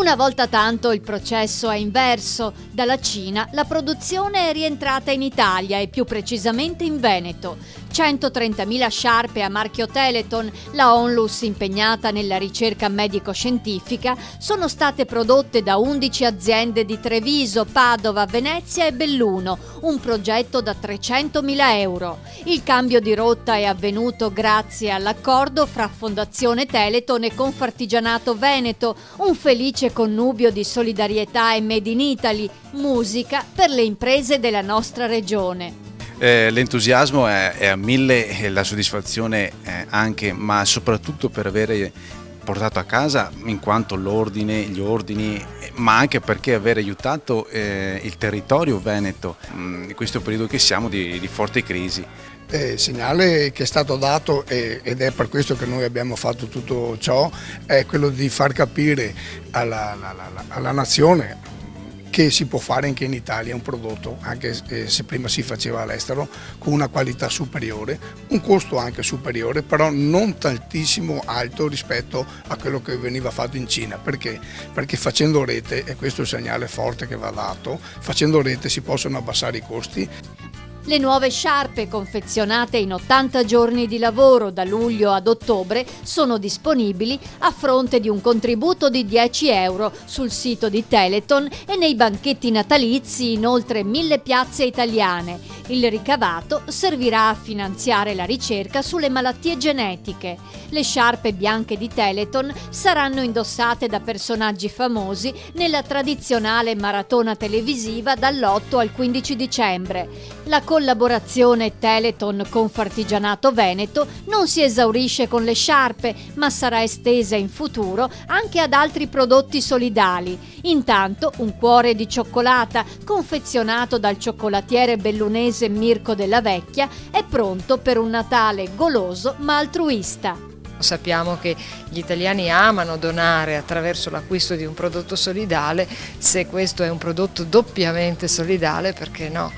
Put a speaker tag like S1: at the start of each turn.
S1: Una volta tanto il processo è inverso. Dalla Cina la produzione è rientrata in Italia e più precisamente in Veneto. 130.000 sciarpe a marchio Teleton, la Onlus impegnata nella ricerca medico-scientifica, sono state prodotte da 11 aziende di Treviso, Padova, Venezia e Belluno, un progetto da 300.000 euro. Il cambio di rotta è avvenuto grazie all'accordo fra Fondazione Teleton e Confartigianato Veneto, un felice connubio di solidarietà e Made in Italy, musica per le imprese della nostra regione.
S2: L'entusiasmo è a 1000 e la soddisfazione anche, ma soprattutto per avere portato a casa in quanto gli ordini, ma anche perché aver aiutato il territorio veneto in questo periodo che siamo di forte crisi.
S3: Il segnale che è stato dato, ed è per questo che noi abbiamo fatto tutto ciò, è quello di far capire alla nazione che si può fare anche in Italia un prodotto, anche se prima si faceva all'estero, con una qualità superiore, un costo anche superiore, però non tantissimo alto rispetto a quello che veniva fatto in Cina. Perché? Perché facendo rete, e questo è il segnale forte che va dato, facendo rete si possono abbassare i costi.
S1: Le nuove sciarpe, confezionate in 80 giorni di lavoro da luglio ad ottobre, sono disponibili a fronte di un contributo di 10 euro sul sito di Teleton e nei banchetti natalizi in oltre 1000 piazze italiane. Il ricavato servirà a finanziare la ricerca sulle malattie genetiche. Le sciarpe bianche di Teleton saranno indossate da personaggi famosi nella tradizionale maratona televisiva dall'8 al 15 dicembre. La collaborazione Teleton Confartigianato Veneto non si esaurisce con le sciarpe, ma sarà estesa in futuro anche ad altri prodotti solidali. Intanto un cuore di cioccolata, confezionato dal cioccolatiere bellunese Mirko Della Vecchia, è pronto per un Natale goloso ma altruista.
S4: Sappiamo che gli italiani amano donare attraverso l'acquisto di un prodotto solidale. Se questo è un prodotto doppiamente solidale, perché no?